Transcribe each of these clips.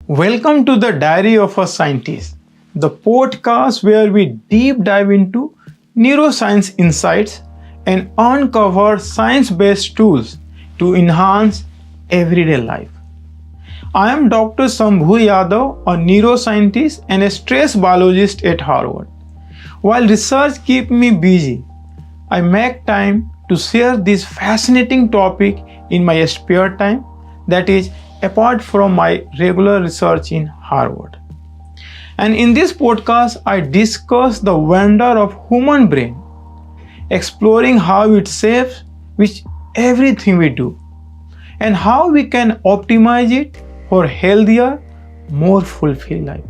Welcome to the Diary of a Scientist, the podcast where we deep dive into neuroscience insights and uncover science based tools to enhance everyday life. I am Dr. Shambhu Yadav, a neuroscientist and a stress biologist at Harvard. While research keeps me busy, I make time to share this fascinating topic in my spare time, that is, apart from my regular research in Harvard. And in this podcast, I discuss the wonder of human brain, exploring how it shapes which everything we do and how we can optimize it for healthier, more fulfilled life.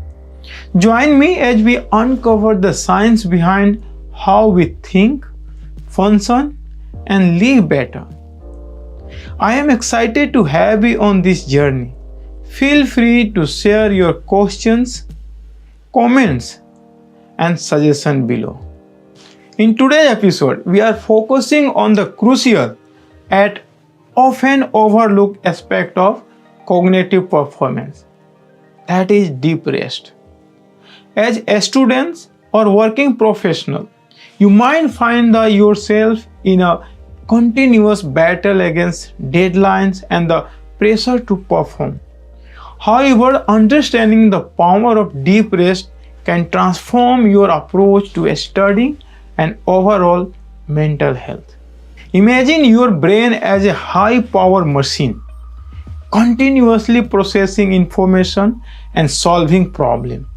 Join me as we uncover the science behind how we think, function, and live better. I am excited to have you on this journey. Feel free to share your questions, comments, and suggestions below. In today's episode, we are focusing on the crucial and often overlooked aspect of cognitive performance, that is deep rest. As students or working professional, you might find yourself in a continuous battle against deadlines and the pressure to perform. However, understanding the power of deep rest can transform your approach to studying and overall mental health. Imagine your brain as a high-power machine, continuously processing information and solving problems.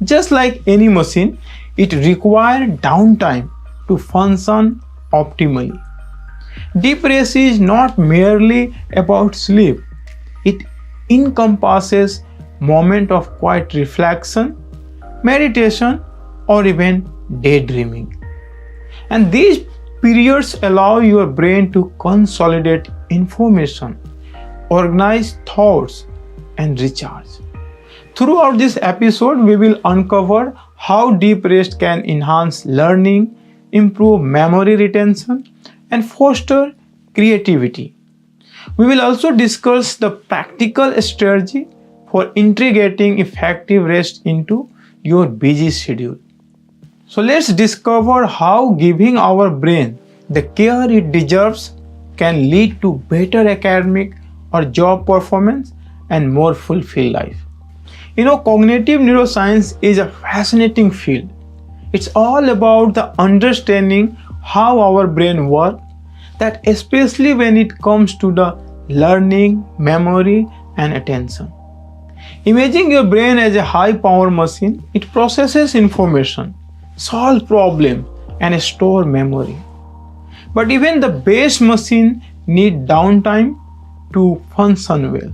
Just like any machine, it requires downtime to function optimally. Deep rest is not merely about sleep. It encompasses moments of quiet reflection, meditation, or even daydreaming. And these periods allow your brain to consolidate information, organize thoughts, and recharge. Throughout this episode, we will uncover how deep rest can enhance learning, improve memory retention, and foster creativity. We will also discuss the practical strategy for integrating effective rest into your busy schedule. So let's discover how giving our brain the care it deserves can lead to better academic or job performance and more fulfilled life. Cognitive neuroscience is a fascinating field. It's all about the understanding how our brain works, that especially when it comes to the learning, memory, and attention. Imagine your brain as a high-power machine. It processes information, solves problems, and stores memory. But even the best machine needs downtime to function well.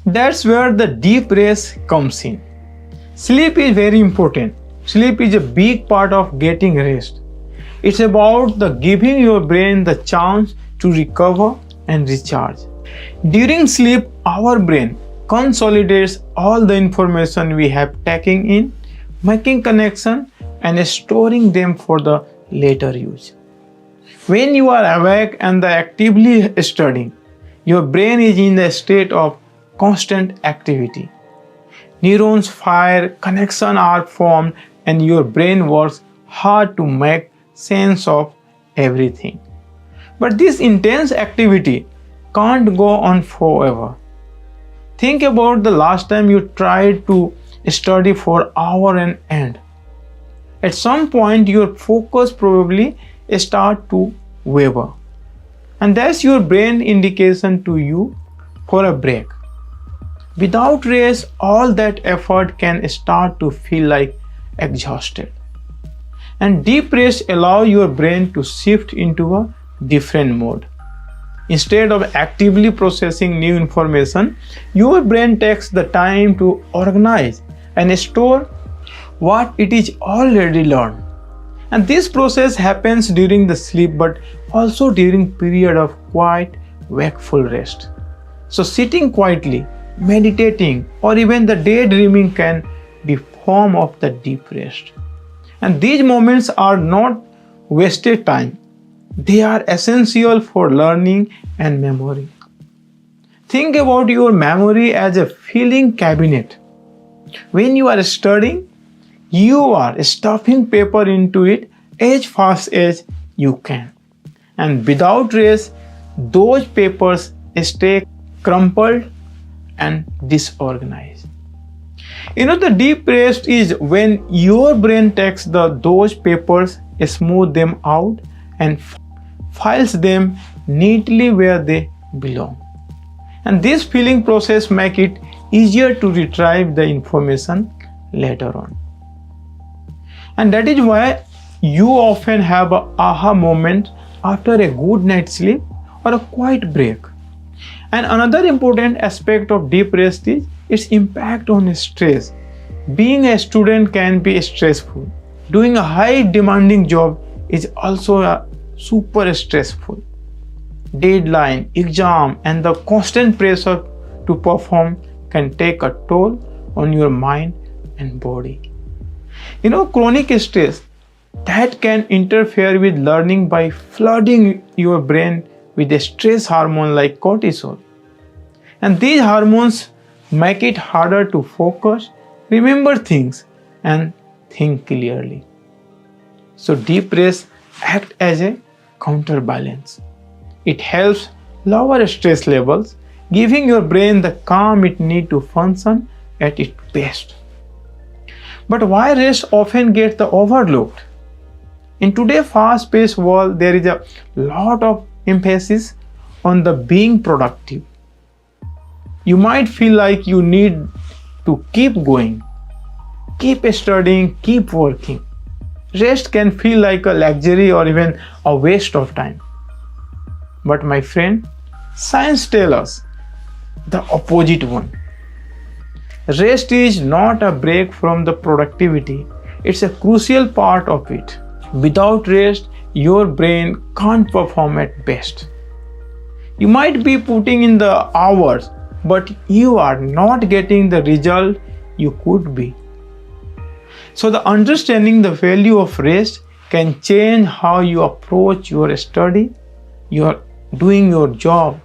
That's where the deep rest comes in. Sleep is very important. Sleep is a big part of getting rest. It's about giving your brain the chance to recover and recharge. During sleep, our brain consolidates all the information we have taken in, making connection and storing them for the later use. When you are awake and actively studying, your brain is in a state of constant activity. Neurons fire, connections are formed, and your brain works hard to make sense of everything. But this intense activity can't go on forever. Think about the last time you tried to study for hours on end. At some point, your focus probably starts to waver. And that's your brain indication to you for a break. Without rest, all that effort can start to feel like exhausted. And deep rest allows your brain to shift into a different mode. Instead of actively processing new information, your brain takes the time to organize and store what it is already learned. And this process happens during the sleep, but also during period of quiet, wakeful rest. So sitting quietly, meditating, or even the daydreaming can be form of the deep rest. And these moments are not wasted time. They are essential for learning and memory. Think about your memory as a filing cabinet. When you are studying, you are stuffing paper into it as fast as you can. And without rest, those papers stay crumpled and disorganized. The deep rest is when your brain takes those papers, smooth them out, and files them neatly where they belong. And this filling process makes it easier to retrieve the information later on. And that is why you often have an aha moment after a good night's sleep or a quiet break. And another important aspect of deep rest is its impact on stress. Being a student can be stressful. Doing a high demanding job is also super stressful. Deadline, exam, and the constant pressure to perform can take a toll on your mind and body. Chronic stress that can interfere with learning by flooding your brain with a stress hormone like cortisol. And these hormones make it harder to focus, remember things, and think clearly. So deep rest acts as a counterbalance. It helps lower stress levels, giving your brain the calm it needs to function at its best. But why rest often gets overlooked? In today's fast-paced world, there is a lot of emphasis on the being productive. You might feel like you need to keep going, keep studying, keep working. Rest can feel like a luxury or even a waste of time. But my friend, science tells us the opposite one. Rest is not a break from the productivity, it's a crucial part of it. Without rest, your brain can't perform at best. You might be putting in the hours, but you are not getting the result you could be. So the understanding the value of rest can change how you approach your study, your doing your job.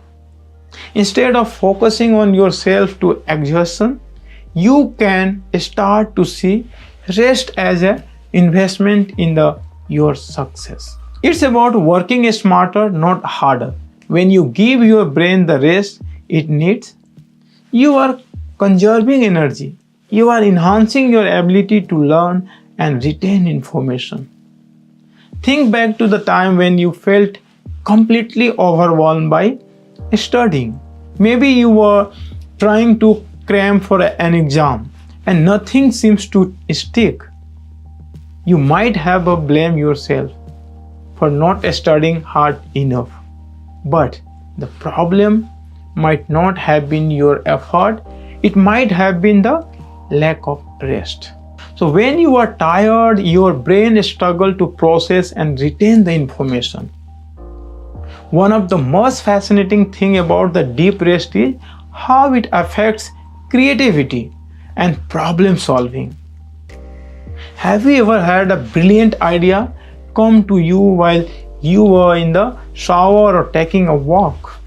Instead of focusing on yourself to exhaustion, you can start to see rest as an investment in your success. It's about working smarter, not harder. When you give your brain the rest it needs, you are conserving energy. You are enhancing your ability to learn and retain information. Think back to the time when you felt completely overwhelmed by studying. Maybe you were trying to cram for an exam and nothing seems to stick. You might have blamed yourself for not studying hard enough. But the problem might not have been your effort, it might have been the lack of rest. So when you are tired, your brain struggles to process and retain the information. One of the most fascinating things about the deep rest is how it affects creativity and problem solving. Have you ever had a brilliant idea come to you while you were in the shower or taking a walk?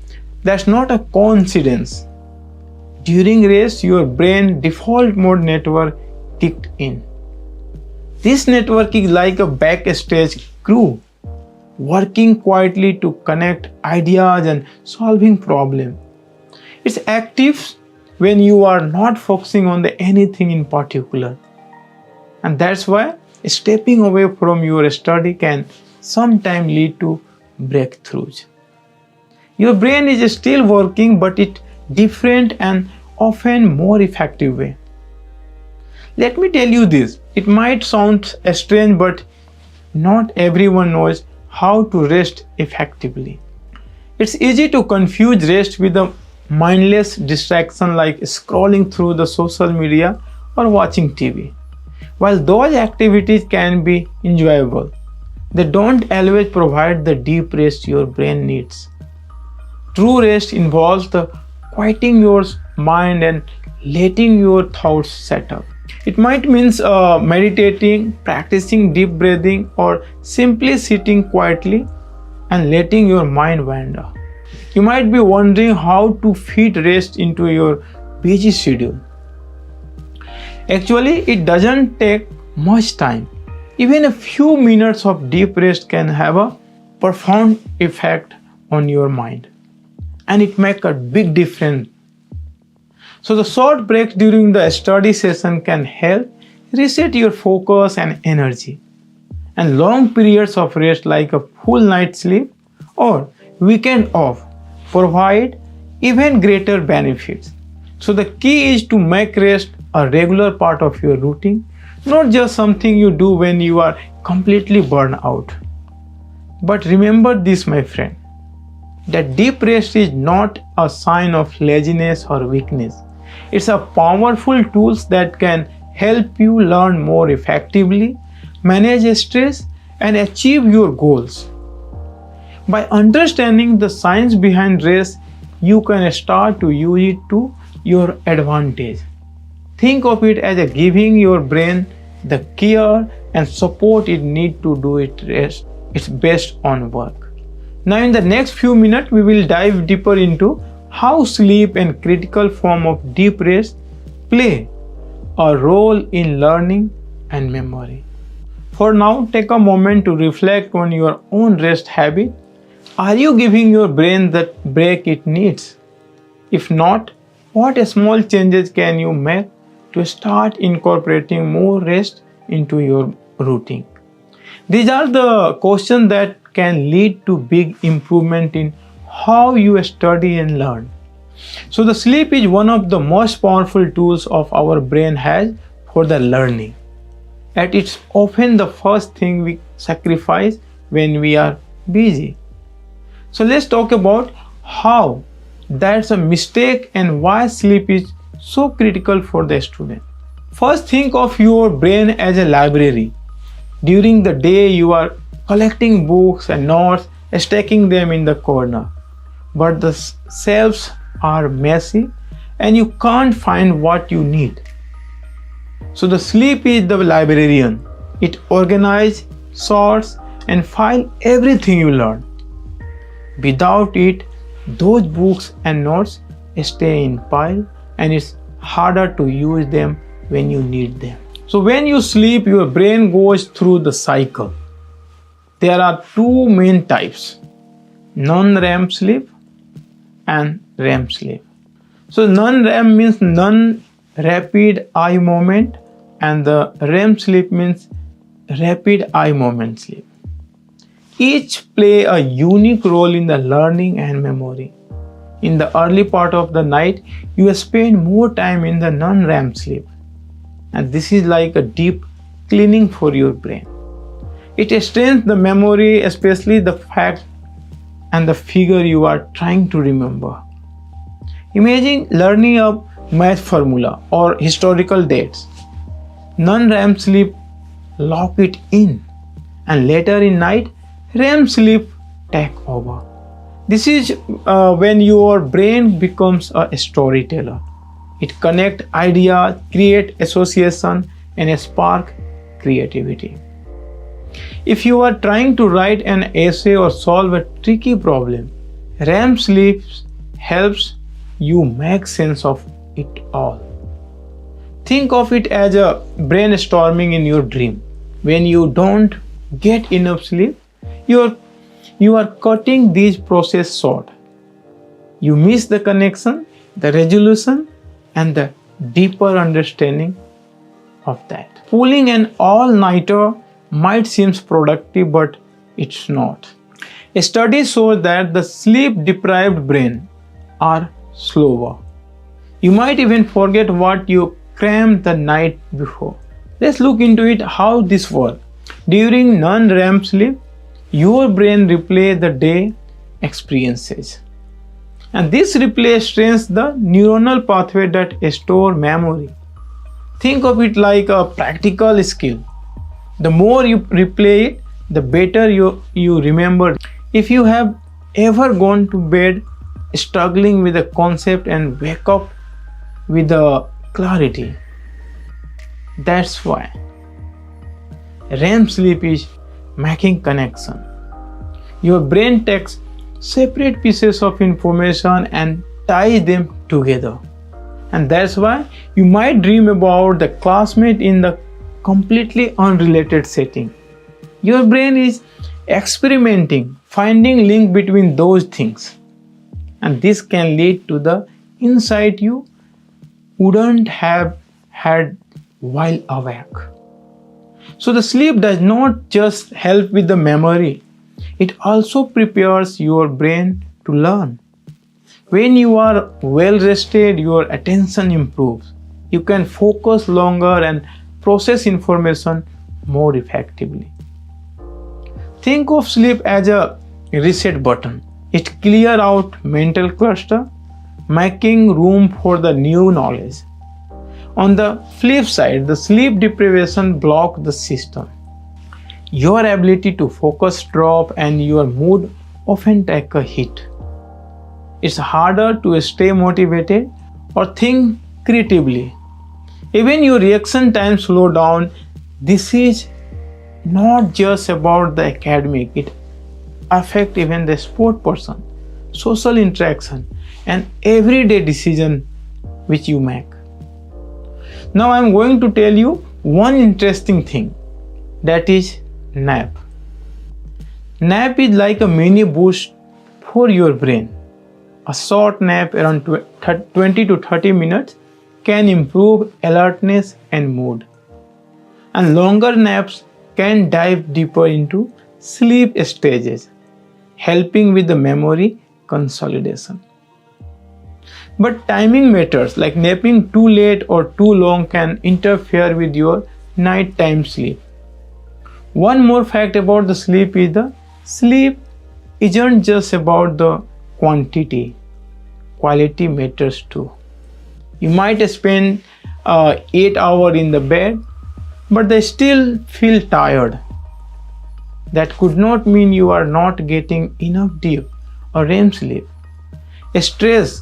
That's not a coincidence. During rest, your brain default mode network kicked in. This network is like a backstage crew working quietly to connect ideas and solving problems. It's active when you are not focusing on anything in particular. And that's why stepping away from your study can sometimes lead to breakthroughs. Your brain is still working, but in different and often more effective way. Let me tell you this, it might sound strange, but not everyone knows how to rest effectively. It's easy to confuse rest with a mindless distraction like scrolling through the social media or watching TV. While those activities can be enjoyable, they don't always provide the deep rest your brain needs. True rest involves the quieting your mind and letting your thoughts settle. It might mean meditating, practicing deep breathing, or simply sitting quietly and letting your mind wander. You might be wondering how to fit rest into your busy schedule. Actually, it doesn't take much time. Even a few minutes of deep rest can have a profound effect on your mind, and it makes a big difference. So the short breaks during the study session can help reset your focus and energy. And long periods of rest like a full night's sleep or weekend off provide even greater benefits. So the key is to make rest a regular part of your routine, not just something you do when you are completely burned out. But remember this, my friend, that deep rest is not a sign of laziness or weakness. It's a powerful tool that can help you learn more effectively, manage stress, and achieve your goals. By understanding the science behind rest, you can start to use it to your advantage. Think of it as giving your brain the care and support it needs to do its best on work. Now in the next few minutes, we will dive deeper into how sleep and critical form of deep rest play a role in learning and memory. For now, take a moment to reflect on your own rest habit. Are you giving your brain the break it needs? If not, what small changes can you make to start incorporating more rest into your routine? These are the questions that can lead to big improvement in how you study and learn. So the sleep is one of the most powerful tools of our brain has for the learning. And it's often the first thing we sacrifice when we are busy. So let's talk about how that's a mistake and why sleep is so critical for the student. First, think of your brain as a library. During the day, you are collecting books and notes, stacking them in the corner. But the shelves are messy and you can't find what you need. So the sleep is the librarian. It organizes, sorts, and files everything you learn. Without it, those books and notes stay in pile and it's harder to use them when you need them. So when you sleep, your brain goes through the cycle. There are two main types: non-REM sleep and REM sleep. So non-REM means non-rapid eye movement and the REM sleep means rapid eye movement sleep. Each play a unique role in the learning and memory. In the early part of the night, you spend more time in the non-REM sleep. And this is like a deep cleaning for your brain. It strengthens the memory, especially the fact and the figure you are trying to remember. Imagine learning a math formula or historical dates. Non-REM sleep lock it in, and later in night, REM sleep take over. This is when your brain becomes a storyteller. It connects ideas, creates association, and spark creativity. If you are trying to write an essay or solve a tricky problem, REM sleep helps you make sense of it all. Think of it as a brainstorming in your dream. When you don't get enough sleep, you are cutting this process short. You miss the connection, the resolution, and the deeper understanding of that. Pulling an all-nighter might seem productive, but it's not. A study shows that the sleep-deprived brain are slower. You might even forget what you crammed the night before. Let's look into it how this works. During non-REM sleep, your brain replays the day experiences. And this replay strengthens the neuronal pathway that store memory. Think of it like a practical skill. The more you replay it, the better you remember. If you have ever gone to bed struggling with a concept and wake up with a clarity, that's why REM sleep is making connection. Your brain takes separate pieces of information and ties them together. And that's why you might dream about the classmate in the completely unrelated setting. Your brain is experimenting, finding link between those things. And this can lead to the insight you wouldn't have had while awake. So the sleep does not just help with the memory, it also prepares your brain to learn. When you are well rested, your attention improves. You can focus longer and process information more effectively. Think of sleep as a reset button. It clears out mental cluster, making room for the new knowledge. On the flip side, the sleep deprivation blocks the system. Your ability to focus drops and your mood often takes a hit. It's harder to stay motivated or think creatively. Even your reaction time slow down. This is not just about the academic, it affects even the sport person, social interaction, and everyday decision which you make. Now I'm going to tell you one interesting thing, that is nap. Nap is like a mini boost for your brain. A short nap around 20 to 30 minutes can improve alertness and mood. And longer naps can dive deeper into sleep stages, helping with the memory consolidation. But timing matters, like napping too late or too long can interfere with your nighttime sleep. One more fact about the sleep is the sleep isn't just about the quantity, quality matters too. You might spend 8 hours in the bed, but they still feel tired. That could not mean you are not getting enough deep or REM sleep. Stress,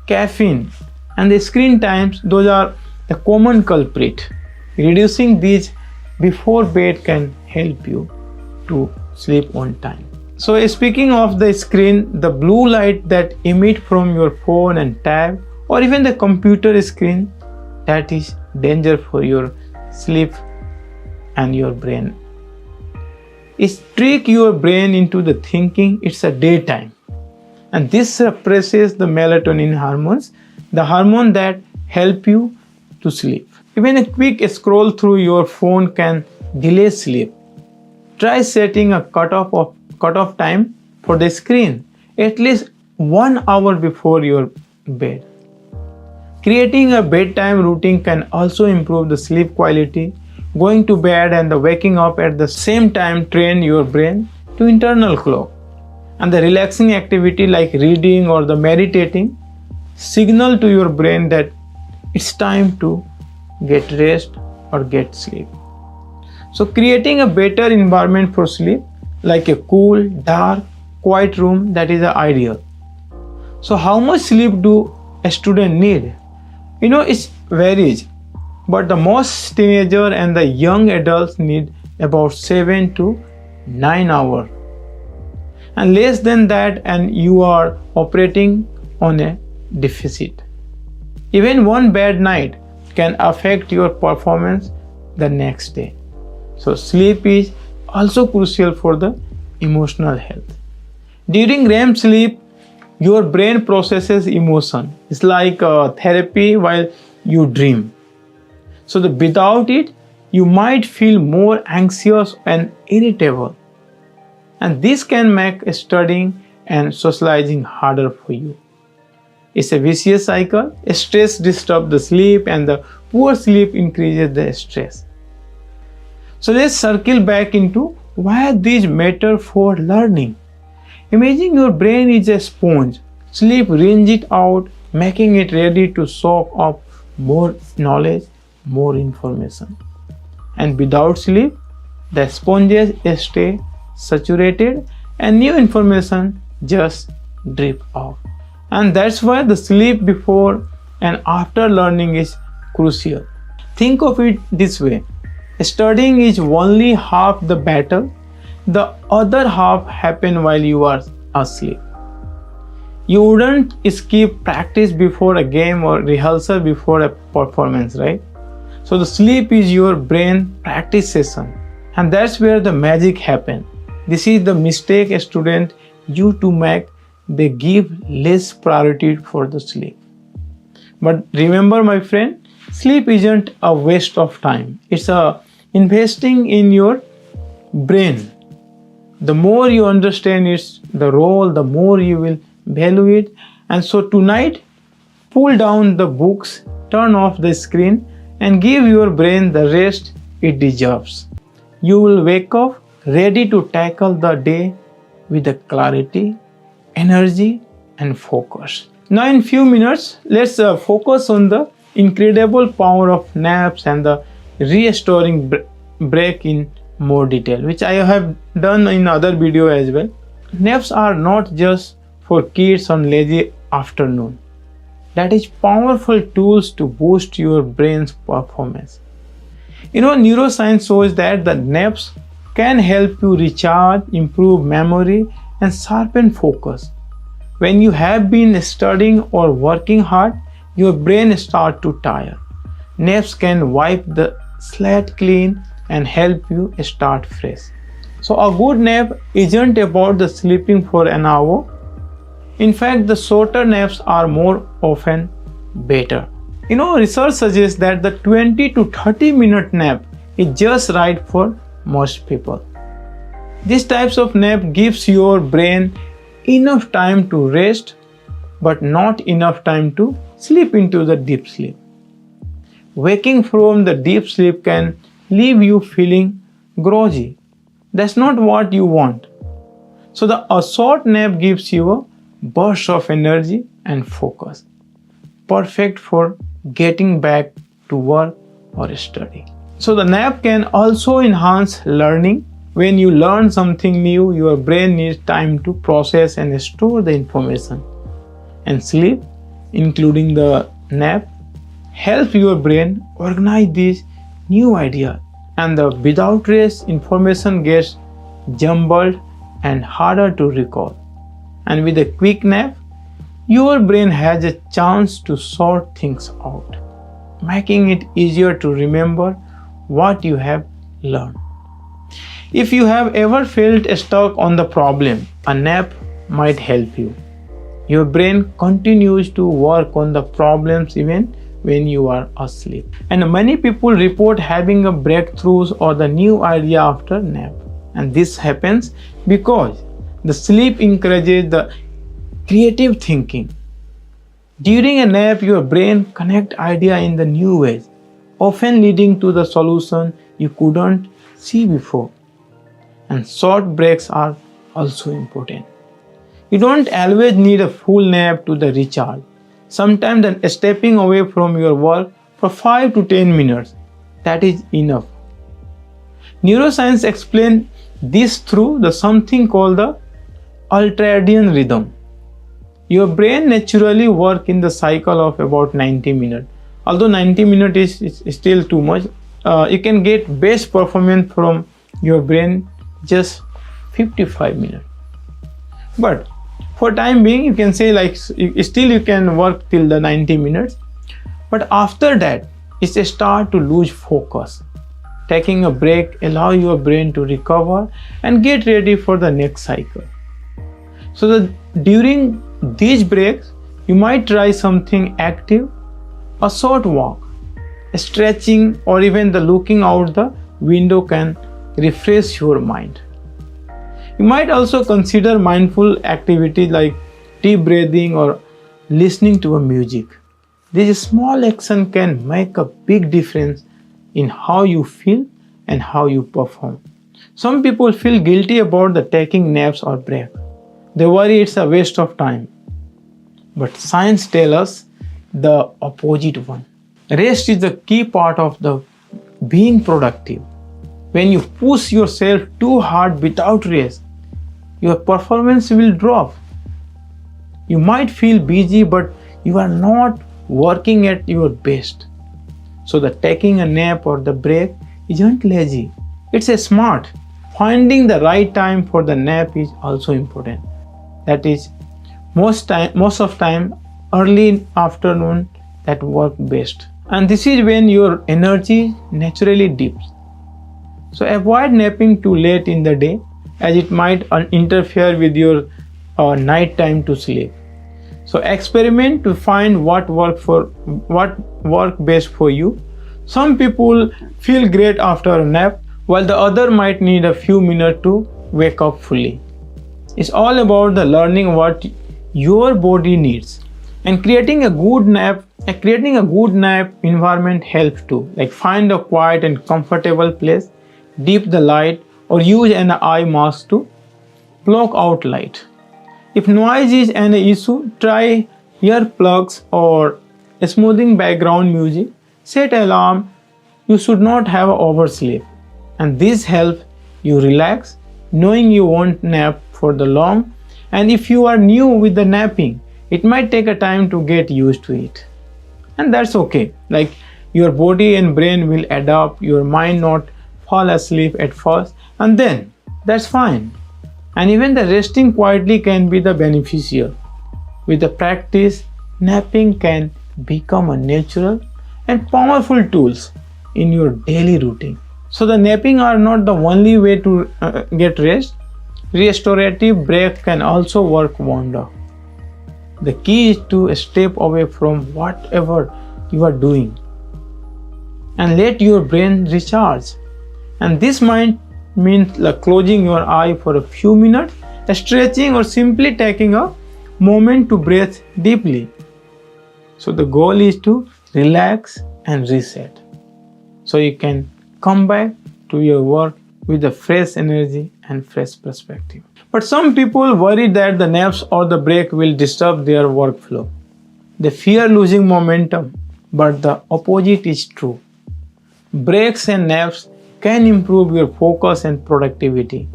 caffeine, and the screen times, those are the common culprit. Reducing these before bed can help you to sleep on time. So speaking of the screen, the blue light that emit from your phone and tab or even the computer screen, that is danger for your sleep and your brain. It trick your brain into the thinking it's a daytime. And this suppresses the melatonin hormones, the hormone that help you to sleep. Even a quick scroll through your phone can delay sleep. Try setting a cutoff time for the screen, at least 1 hour before your bed. Creating a bedtime routine can also improve the sleep quality. Going to bed and the waking up at the same time train your brain to internal clock. And the relaxing activity like reading or the meditating signal to your brain that it's time to get rest or get sleep. So creating a better environment for sleep, like a cool, dark, quiet room, that is ideal. So how much sleep do a student need? It varies, but the most teenager and the young adults need about 7 to 9 hours. And less than that and you are operating on a deficit. Even one bad night can affect your performance the next day. So sleep is also crucial for the emotional health. During REM sleep, your brain processes emotion. It's like therapy while you dream. So without it, you might feel more anxious and irritable. And this can make studying and socializing harder for you. It's a vicious cycle. Stress disturbs the sleep and the poor sleep increases the stress. So let's circle back into why these matter for learning. Imagine your brain is a sponge. Sleep wrings it out, making it ready to soak up more knowledge, more information. And without sleep, the sponges stay saturated and new information just drip off. And that's why the sleep before and after learning is crucial. Think of it this way. Studying is only half the battle. The other half happens while you are asleep. You wouldn't skip practice before a game or rehearsal before a performance, right? So the sleep is your brain practice session, and that's where the magic happens. This is the mistake a student used to make. They give less priority for the sleep. But remember, my friend, sleep isn't a waste of time. It's a investing in your brain. The more you understand its the role, the more you will value it. And so tonight, pull down the books, turn off the screen, and give your brain the rest it deserves. You will wake up ready to tackle the day with the clarity, energy, and focus. Now, in few minutes, let's focus on the incredible power of naps and the restoring break in more detail, which I have done in other video as well. Naps are not just for kids on lazy afternoon. That is powerful tools to boost your brain's performance. Neuroscience shows that the naps can help you recharge, improve memory, and sharpen focus. When you have been studying or working hard, your brain starts to tire. Naps can wipe the slate clean and help you start fresh. So a good nap isn't about the sleeping for an hour. In fact, the shorter naps are more often better. Research suggests that the 20 to 30 minute nap is just right for most people. These types of nap gives your brain enough time to rest, but not enough time to slip into the deep sleep. Waking from the deep sleep can leave you feeling groggy. That's not what you want. So a short nap gives you a burst of energy and focus, perfect for getting back to work or study. So the nap can also enhance learning. When you learn something new, your brain needs time to process and store the information. And sleep, including the nap, helps your brain organize these new ideas. And without rest, information gets jumbled and harder to recall. And with a quick nap, your brain has a chance to sort things out, making it easier to remember what you have learned. If you have ever felt stuck on the problem, a nap might help you. Your brain continues to work on the problems even when you are asleep. And many people report having a breakthroughs or the new idea after nap. And this happens because the sleep encourages the creative thinking. During a nap, your brain connects ideas in the new ways, often leading to the solution you couldn't see before. And short breaks are also important. You don't always need a full nap to the recharge. Sometimes stepping away from your work for 5 to 10 minutes, that is enough. Neuroscience explains this through something called the ultradian rhythm. Your brain naturally works in the cycle of about 90 minutes. Although 90 minutes is still too much, you can get best performance from your brain just 55 minutes. But for time being, you can say still you can work till the 90 minutes. But after that, it's a start to lose focus. Taking a break allows your brain to recover and get ready for the next cycle. So during these breaks, you might try something active, a short walk, stretching, or even the looking out the window can refresh your mind. You might also consider mindful activities like deep breathing or listening to a music. This small action can make a big difference in how you feel and how you perform. Some people feel guilty about taking naps or break. They worry it's a waste of time. But science tells us the opposite one. Rest is the key part of the being productive. When you push yourself too hard without rest, your performance will drop. You might feel busy, but you are not working at your best. So taking a nap or the break isn't lazy. It's a smart. Finding the right time for the nap is also important. That is, Most of time, early afternoon that work best. And this is when your energy naturally dips. So avoid napping too late in the day as it might interfere with your night time to sleep. So experiment to find what work best for you. Some people feel great after a nap, while the other might need a few minutes to wake up fully. It's all about the learning what your body needs. And creating a good nap environment helps too. Like find a quiet and comfortable place, dim the light, or use an eye mask to block out light. If noise is an issue, try earplugs or smoothing background music. Set alarm. You should not have oversleep, and this helps you relax, knowing you won't nap for the long. And if you are new with the napping, it might take a time to get used to it, and that's okay. Like your body and brain will adapt. Your mind not fall asleep at first, and then that's fine. And even the resting quietly can be the beneficial. With the practice, napping can become a natural and powerful tools in your daily routine. So the napping are not the only way to get rest. Restorative break can also work wonder. The key is to step away from whatever you are doing and let your brain recharge. And this might mean like closing your eye for a few minutes, stretching, or simply taking a moment to breathe deeply. So the goal is to relax and reset, so you can come back to your work with a fresh energy and fresh perspective. But some people worry that the naps or the break will disturb their workflow. They fear losing momentum, but the opposite is true. Breaks and naps can improve your focus and productivity.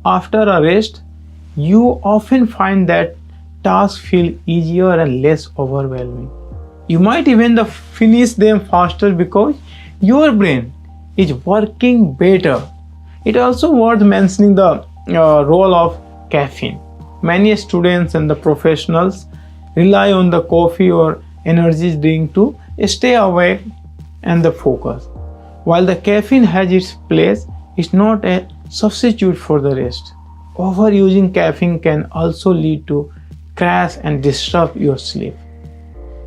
After a rest, you often find that tasks feel easier and less overwhelming. You might even finish them faster because your brain is working better. It also worth mentioning the role of caffeine. Many students and the professionals rely on the coffee or energy drink to stay awake and the focus. While the caffeine has its place, it's not a substitute for the rest. Overusing caffeine can also lead to crash and disrupt your sleep.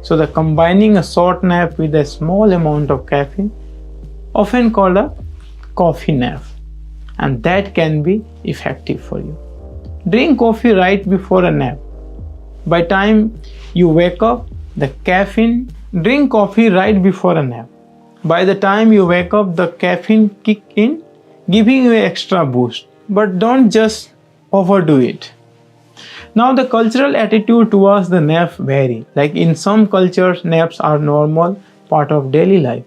So the combining a short nap with a small amount of caffeine, often called a coffee nap, and that can be effective for you. Drink coffee right before a nap. By time you wake up, drink coffee right before a nap. By the time you wake up, the caffeine kick in, giving you an extra boost. But don't just overdo it. Now the cultural attitude towards the nap vary. Like in some cultures, naps are normal part of daily life.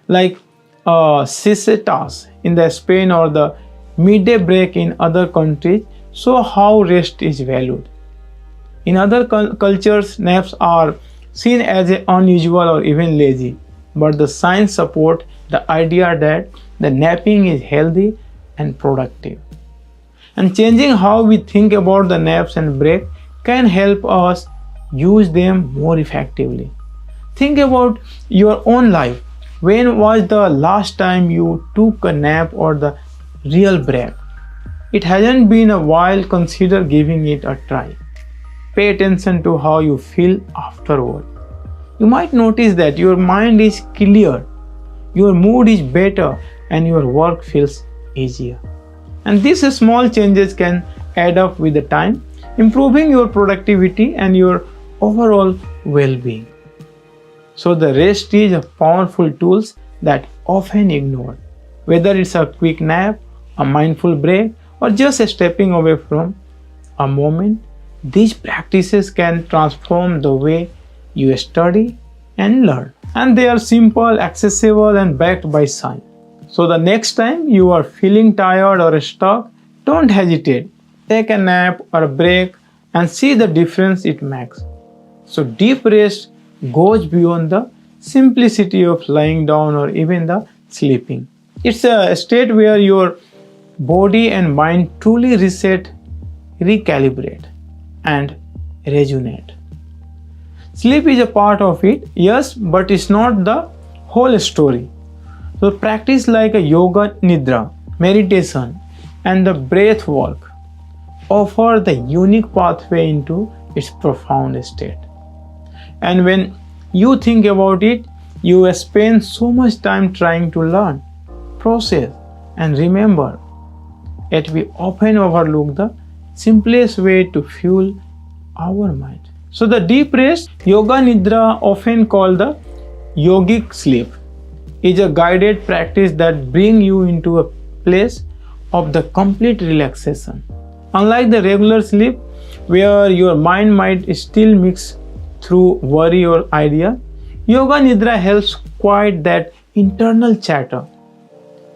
Like siestas in the Spain or the midday break in other countries show how rest is valued. In other cultures, naps are seen as unusual or even lazy. But the science support the idea that the napping is healthy and productive. And changing how we think about the naps and break can help us use them more effectively. Think about your own life. When was the last time you took a nap or the real break? It hasn't been a while. Consider giving it a try. Pay attention to how you feel afterward. You might notice that your mind is clear, your mood is better, and your work feels easier. And these small changes can add up with the time, improving your productivity and your overall well-being. So the rest is a powerful tool that often ignored. Whether it's a quick nap, a mindful break, or just stepping away from a moment, these practices can transform the way you study and learn. And they are simple, accessible, and backed by science. So the next time you are feeling tired or stuck, don't hesitate. Take a nap or a break and see the difference it makes. So deep rest goes beyond the simplicity of lying down or even the sleeping. It's a state where your body and mind truly reset, recalibrate, and resonate. Sleep is a part of it, yes, but it's not the whole story. So practice like a yoga nidra, meditation, and the breath work offer the unique pathway into its profound state. And when you think about it, you spend so much time trying to learn, process, and remember. Yet we often overlook the simplest way to fuel our mind. So the deep rest, yoga nidra, often called the yogic sleep, is a guided practice that brings you into a place of the complete relaxation. Unlike the regular sleep, where your mind might still mix through worry or idea, yoga nidra helps quiet that internal chatter.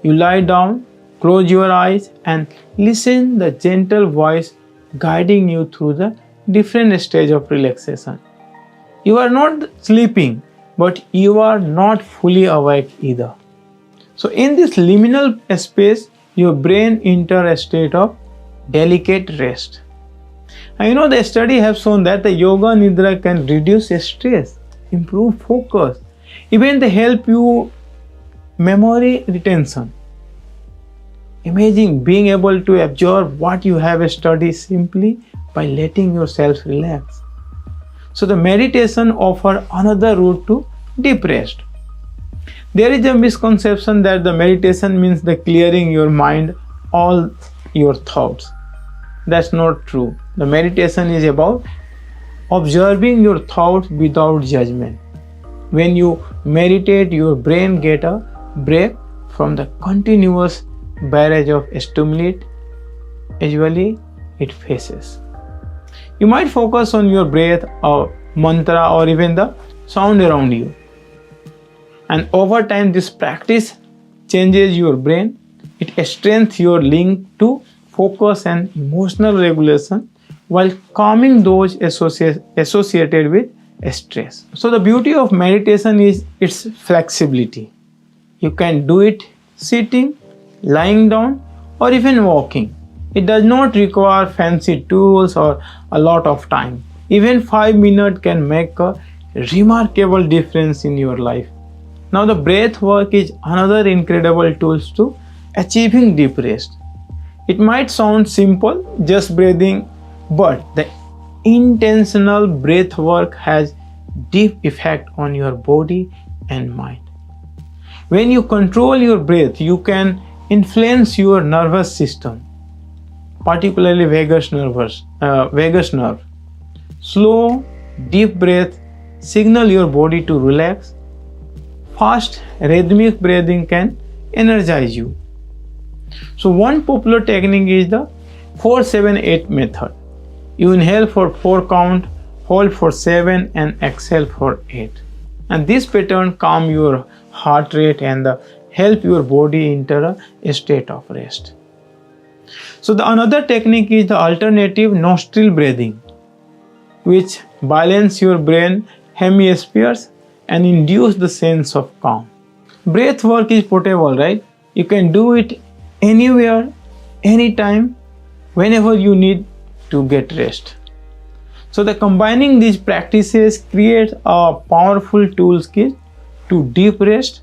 You lie down, close your eyes, and listen the gentle voice guiding you through the different stage of relaxation. You are not sleeping, but you are not fully awake either. So in this liminal space, your brain enters a state of delicate rest. And the study have shown that the yoga nidra can reduce stress, improve focus, even they help you memory retention. Imagine being able to absorb what you have studied simply by letting yourself relax. So the meditation offers another route to deep rest. There is a misconception that the meditation means the clearing your mind, all your thoughts. That's not true. The meditation is about observing your thoughts without judgment. When you meditate, your brain gets a break from the continuous barrage of stimuli usually it faces. You might focus on your breath or mantra or even the sound around you. And over time, this practice changes your brain. It strengthens your link to focus and emotional regulation while calming those associated with stress. So the beauty of meditation is its flexibility. You can do it sitting, lying down, or even walking. It does not require fancy tools or a lot of time. Even 5 minutes can make a remarkable difference in your life. Now the breath work is another incredible tool to achieving deep rest. It might sound simple, just breathing, but the intentional breath work has deep effect on your body and mind. When you control your breath, you can influence your nervous system, particularly vagus nerve. Slow, deep breath signal your body to relax. Fast, rhythmic breathing can energize you. So one popular technique is the 4-7-8 method. You inhale for 4 count, hold for 7 and exhale for 8. And this pattern calm your heart rate and help your body enter a state of rest. So the another technique is the alternative nostril breathing, which balance your brain hemispheres and induce the sense of calm. Breath work is portable, right? You can do it anywhere, anytime, whenever you need to get rest. So the combining these practices creates a powerful toolkit to deep rest.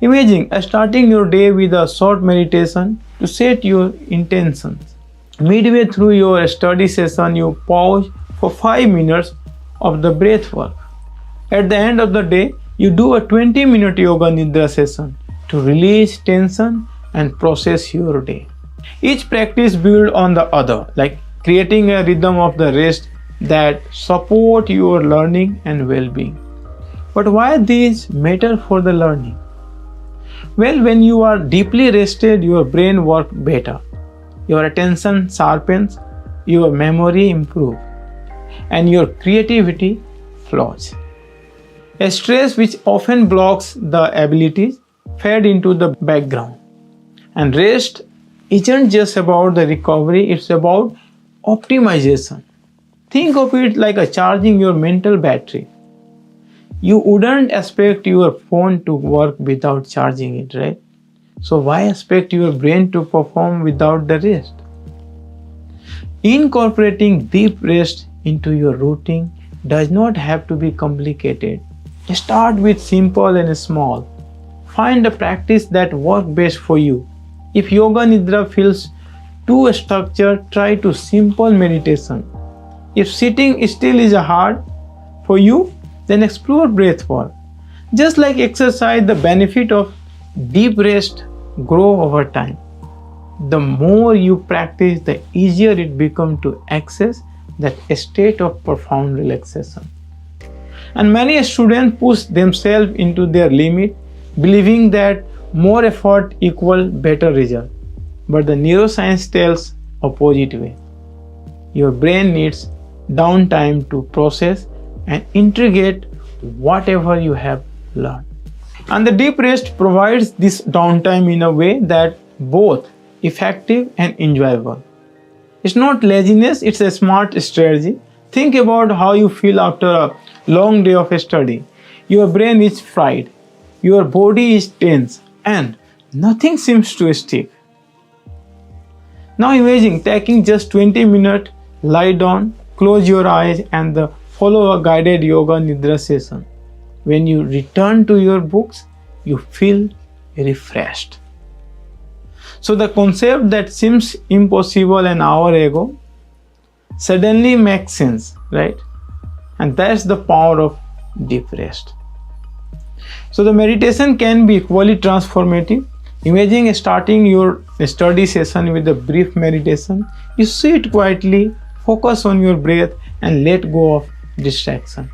Imagine starting your day with a short meditation to set your intentions. Midway through your study session, you pause for 5 minutes of the breath work. At the end of the day, you do a 20-minute yoga nidra session to release tension and process your day. Each practice builds on the other, like creating a rhythm of the rest that support your learning and well-being. But why these matter for the learning? Well, when you are deeply rested, your brain works better. Your attention sharpens, your memory improves, and your creativity flows. A stress which often blocks the abilities fade into the background. And rest isn't just about the recovery, it's about optimization. Think of it like a charging your mental battery. You wouldn't expect your phone to work without charging it, right? So why expect your brain to perform without the rest? Incorporating deep rest into your routine does not have to be complicated. Start with simple and small. Find a practice that works best for you. If yoga nidra feels too structured, try to simple meditation. If sitting still is hard for you, then explore breath work. Just like exercise, the benefit of deep rest grow over time. The more you practice, the easier it becomes to access that state of profound relaxation. And many students push themselves into their limit, believing that more effort equals better result. But the neuroscience tells opposite way. Your brain needs downtime to process and integrate whatever you have learned. And the deep rest provides this downtime in a way that both effective and enjoyable. It's not laziness, it's a smart strategy. Think about how you feel after a long day of study. Your brain is fried, your body is tense, and nothing seems to stick. Now imagine taking just 20 minutes, lie down, close your eyes, and follow a guided yoga nidra session. When you return to your books, you feel refreshed. So the concept that seems impossible an hour ago suddenly makes sense, right? And that's the power of deep rest. So the meditation can be equally transformative. Imagine starting your study session with a brief meditation. You sit quietly, focus on your breath, and let go of distraction.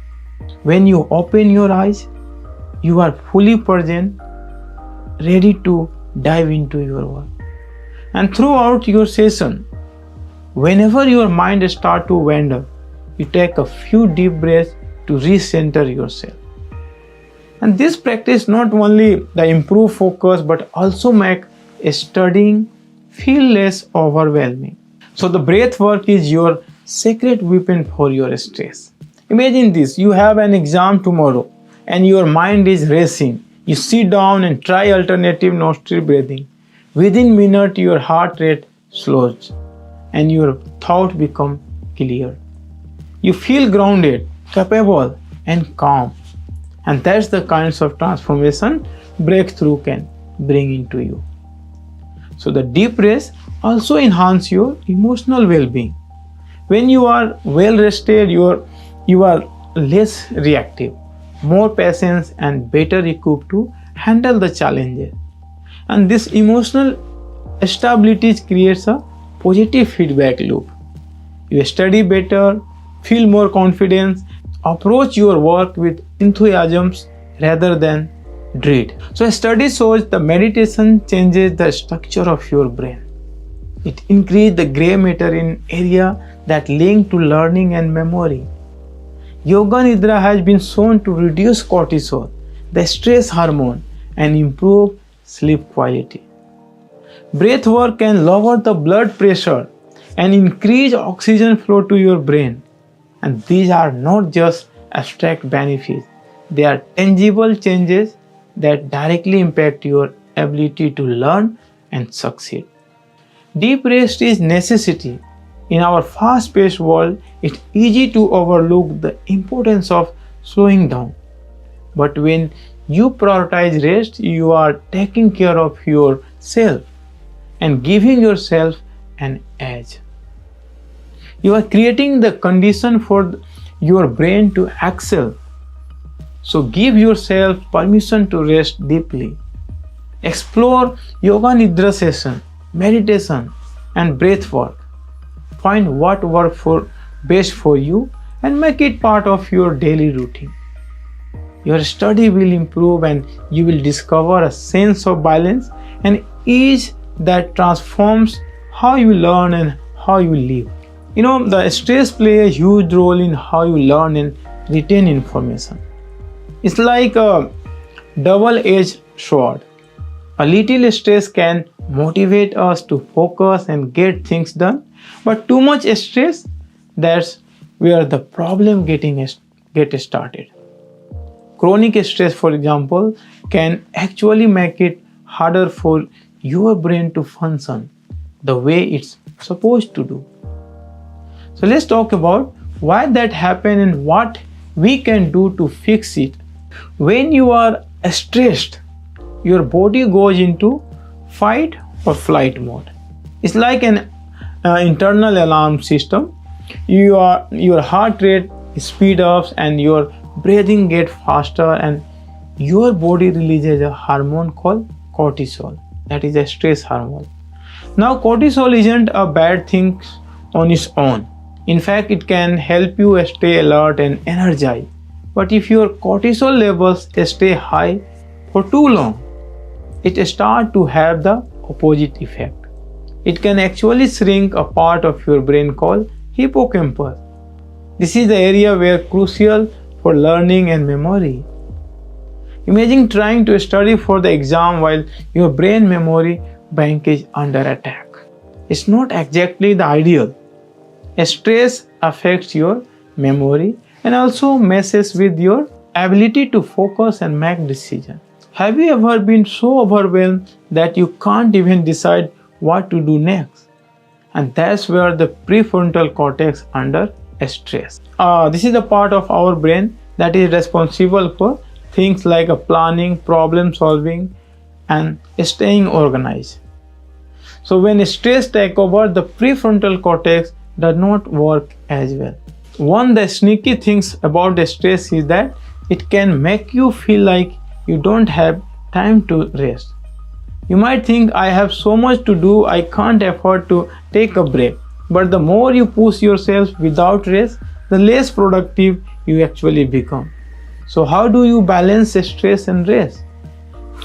When you open your eyes, you are fully present, ready to dive into your work. And throughout your session, whenever your mind starts to wander, you take a few deep breaths to recenter yourself. And this practice not only improve focus but also make studying feel less overwhelming. So the breath work is your secret weapon for your stress. Imagine this, you have an exam tomorrow and your mind is racing. You sit down and try alternative nostril breathing. Within minute your heart rate slows and your thoughts become clear. You feel grounded, capable, and calm. And that's the kinds of transformation breakthrough can bring into you. So the deep rest also enhance your emotional well-being. When you are well rested, you are less reactive, more patient, and better equipped to handle the challenges. And this emotional stability creates a positive feedback loop. You study better, feel more confidence, approach your work with enthusiasm rather than dread. So a study shows the meditation changes the structure of your brain. It increases the gray matter in area that link to learning and memory. Yoga Nidra has been shown to reduce cortisol, the stress hormone, and improve sleep quality. Breath work can lower the blood pressure and increase oxygen flow to your brain. And these are not just abstract benefits, they are tangible changes that directly impact your ability to learn and succeed. Deep rest is necessity. In our fast-paced world, it's easy to overlook the importance of slowing down. But when you prioritize rest, you are taking care of yourself and giving yourself an edge. You are creating the condition for your brain to excel. So give yourself permission to rest deeply. Explore yoga nidra session, meditation, and breath work. Find what works best for you and make it part of your daily routine. Your study will improve and you will discover a sense of balance and ease that transforms how you learn and how you live. The stress plays a huge role in how you learn and retain information. It's like a double-edged sword. A little stress can motivate us to focus and get things done, but too much stress, that's where the problem get started. Chronic stress, for example, can actually make it harder for your brain to function the way it's supposed to do. So let's talk about why that happen and what we can do to fix it. When you are stressed, your body goes into fight or flight mode. It's like an internal alarm system. Your heart rate speed ups and your breathing gets faster, and your body releases a hormone called cortisol. That is a stress hormone. Now, cortisol isn't a bad thing on its own. In fact, it can help you stay alert and energized. But if your cortisol levels stay high for too long, it starts to have the opposite effect. It can actually shrink a part of your brain called hippocampus. This is the area where crucial for learning and memory. Imagine trying to study for the exam while your brain memory bank is under attack. It's not exactly the ideal. Stress affects your memory and also messes with your ability to focus and make decisions. Have you ever been so overwhelmed that you can't even decide what to do next? And that's where the prefrontal cortex under stress. This is the part of our brain that is responsible for things like planning, problem solving, and staying organized. So when stress takes over, the prefrontal cortex does not work as well. One of the sneaky things about the stress is that it can make you feel like you don't have time to rest. You might think, I have so much to do, I can't afford to take a break. But the more you push yourself without rest, the less productive you actually become. So how do you balance stress and rest?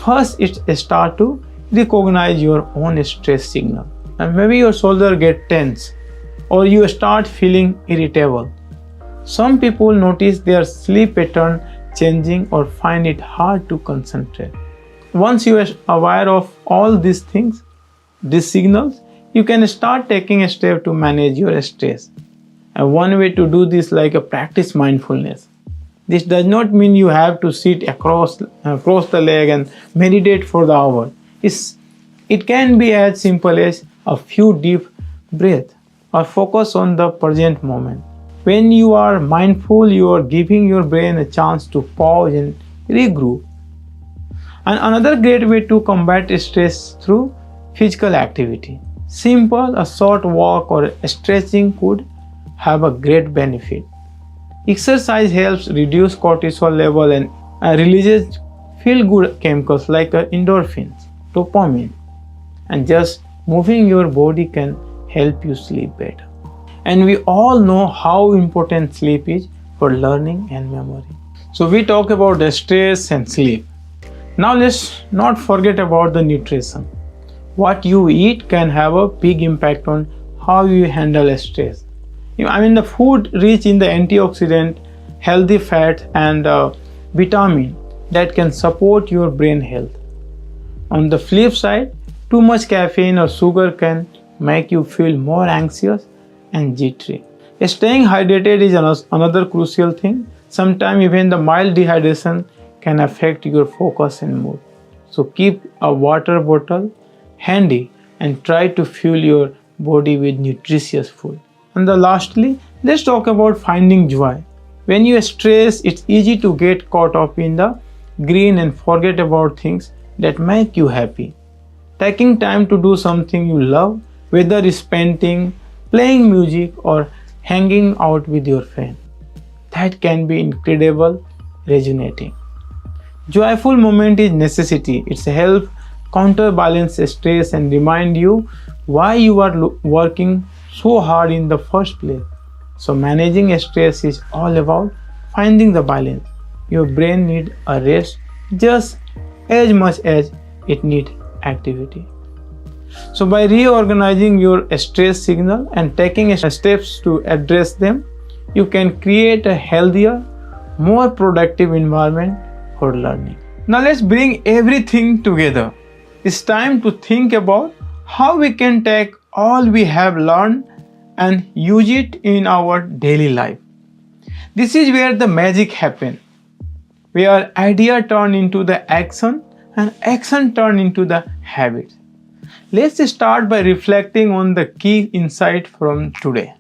First, start to recognize your own stress signal. And maybe your shoulder get tense or you start feeling irritable. Some people notice their sleep pattern changing or find it hard to concentrate. Once you are aware of all these things, these signals, you can start taking a step to manage your stress. And one way to do this like a practice mindfulness. This does not mean you have to sit across the leg and meditate for the hour. It can be as simple as a few deep breaths or focus on the present moment. When you are mindful, you are giving your brain a chance to pause and regroup. And another great way to combat stress through physical activity. Simple, a short walk or stretching could have a great benefit. Exercise helps reduce cortisol level and releases feel-good chemicals like endorphins, dopamine. And just moving your body can help you sleep better. And we all know how important sleep is for learning and memory. So we talk about the stress and sleep. Now let's not forget about the nutrition. What you eat can have a big impact on how you handle stress. The food rich in the antioxidant, healthy fat, and vitamin that can support your brain health. On the flip side, too much caffeine or sugar can make you feel more anxious and jittery. Staying hydrated is another crucial thing. Sometimes even the mild dehydration can affect your focus and mood. So keep a water bottle handy and try to fuel your body with nutritious food. And lastly, let's talk about finding joy. When you stress, it's easy to get caught up in the green and forget about things that make you happy. Taking time to do something you love, whether it's painting, playing music, or hanging out with your friend, that can be incredible, rejuvenating. Joyful moment is necessity. It's help counterbalance stress and remind you why you are working so hard in the first place. So managing stress is all about finding the balance. Your brain needs a rest just as much as it needs activity. So by reorganizing your stress signal and taking steps to address them, you can create a healthier, more productive environment for learning. Now let's bring everything together. It's time to think about how we can take all we have learned and use it in our daily life. This is where the magic happens, where idea turn into the action and action turn into the habits. Let's start by reflecting on the key insight from today.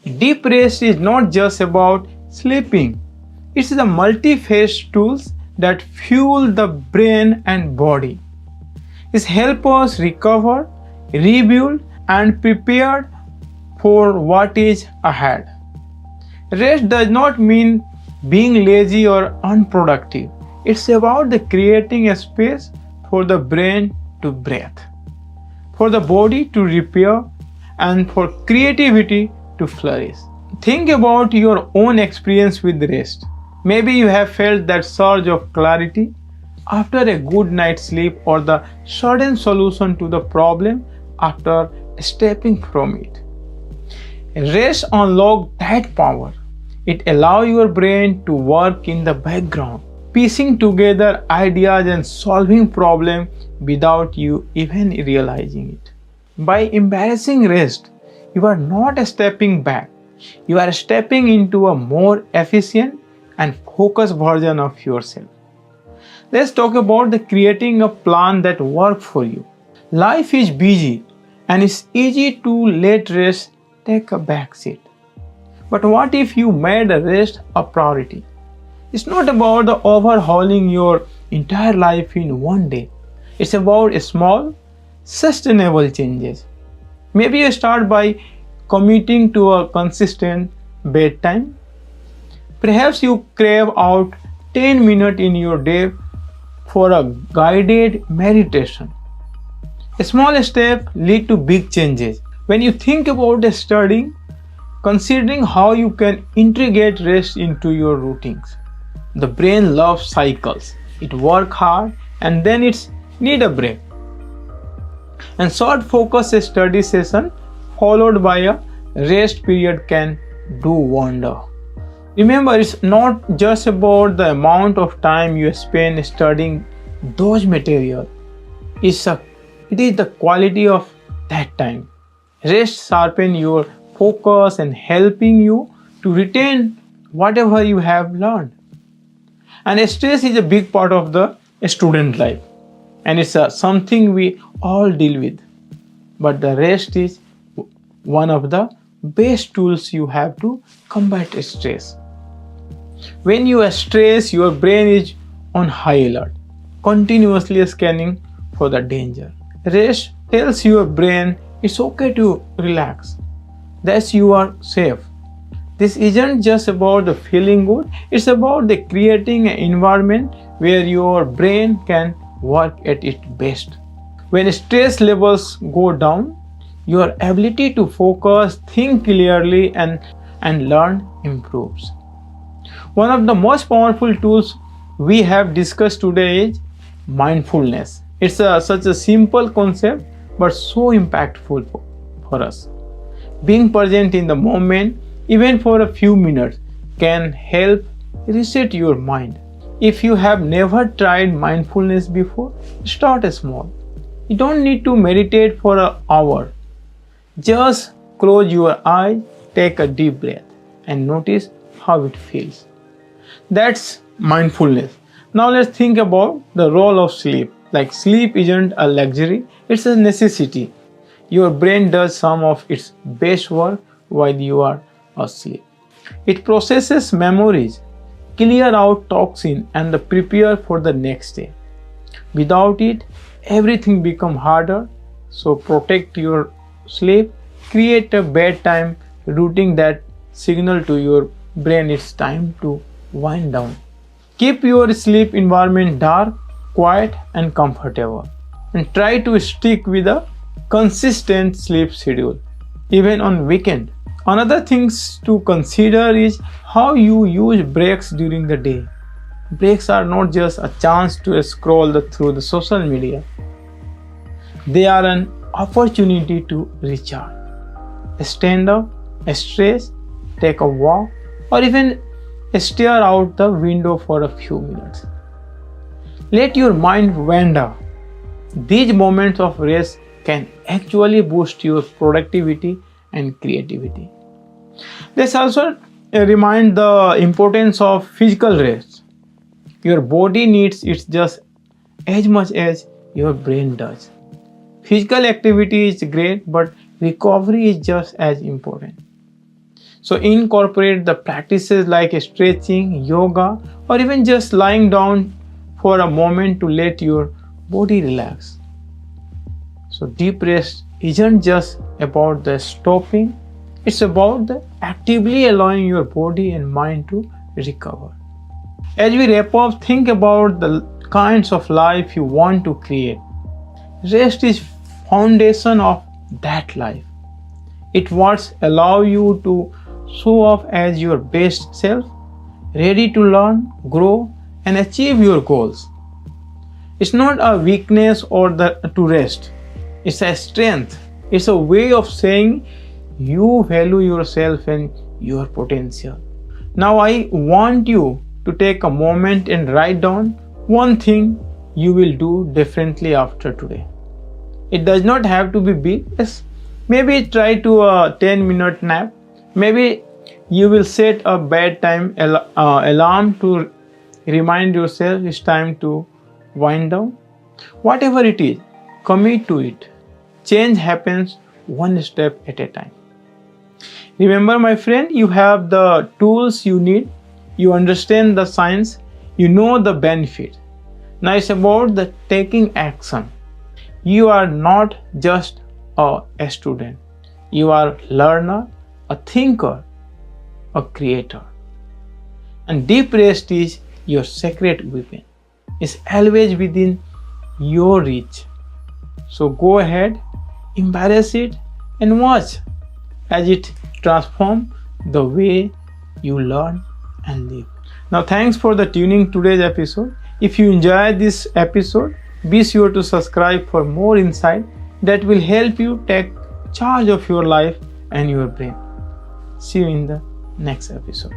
Deep rest is not just about sleeping. It's the multi-phase tools that fuel the brain and body. It helps us recover, rebuild, and prepare for what is ahead. Rest does not mean being lazy or unproductive. It's about the creating a space for the brain to breathe, for the body to repair, and for creativity to flourish. Think about your own experience with rest. Maybe you have felt that surge of clarity after a good night's sleep or the sudden solution to the problem after stepping from it. Rest unlocks that power. It allows your brain to work in the background, piecing together ideas and solving problems without you even realizing it. By embracing rest, you are not stepping back, you are stepping into a more efficient and focused version of yourself. Let's talk about the creating a plan that works for you. Life is busy and it's easy to let rest take a back seat. But what if you made rest a priority? It's not about the overhauling your entire life in one day. It's about small, sustainable changes. Maybe you start by committing to a consistent bedtime. Perhaps you crave out 10 minutes in your day for a guided meditation. A small step lead to big changes. When you think about studying, considering how you can integrate rest into your routines. The brain loves cycles. It works hard and then it needs a break. And short focus study session followed by a rest period can do wonder. Remember, it's not just about the amount of time you spend studying those materials. It is the quality of that time. Rest sharpens your focus and helping you to retain whatever you have learned. And stress is a big part of the student life, and it's something we all deal with. But the rest is one of the best tools you have to combat stress. When you are stressed, your brain is on high alert, continuously scanning for the danger. Rest tells your brain it's okay to relax, that you are safe. This isn't just about the feeling good, it's about the creating an environment where your brain can work at its best. When stress levels go down, your ability to focus, think clearly, and learn improves. One of the most powerful tools we have discussed today is mindfulness. It's such a simple concept but so impactful for us. Being present in the moment, even for a few minutes, can help reset your mind. If you have never tried mindfulness before, start small. You don't need to meditate for an hour. Just close your eyes, take a deep breath, and notice how it feels. That's mindfulness. Now let's think about the role of sleep. Like, sleep isn't a luxury, it's a necessity. Your brain does some of its best work while you are asleep. It processes memories, clear out toxins, and prepare for the next day. Without it, everything becomes harder. So protect your sleep. Create a bedtime routine that signal to your brain it's time to wind down. Keep your sleep environment dark, quiet, and comfortable. And try to stick with a consistent sleep schedule, even on weekend. Another things to consider is how you use breaks during the day. Breaks are not just a chance to scroll through the social media. They are an opportunity to recharge. Stand up, stretch, take a walk, or even stare out the window for a few minutes. Let your mind wander. These moments of rest can actually boost your productivity and creativity. Let's also remind the importance of physical rest. Your body needs it just as much as your brain does. Physical activity is great, but recovery is just as important. So incorporate the practices like stretching, yoga, or even just lying down for a moment to let your body relax. So deep rest isn't just about the stopping, it's about the actively allowing your body and mind to recover. As we wrap up, think about the kinds of life you want to create. Rest is foundation of that life. It what allow you to show up as your best self, ready to learn, grow, and achieve your goals. It's not a weakness or to rest. It's a strength. It's a way of saying you value yourself and your potential. Now I want you to take a moment and write down one thing you will do differently after today. It does not have to be big. Yes, maybe try to a 10-minute nap. Maybe you will set a bedtime alarm to remind yourself it's time to wind down. Whatever it is, commit to it. Change happens one step at a time. Remember, my friend, you have the tools you need. You understand the science. You know the benefit. Now it's about the taking action. You are not just a student. You are a learner, a thinker, a creator. And deep rest is your secret weapon. It's always within your reach. So go ahead, embrace it, and watch as it transforms the way you learn and live. Now thanks for the tuning today's episode. If you enjoyed this episode, be sure to subscribe for more insight that will help you take charge of your life and your brain. See you in the next episode.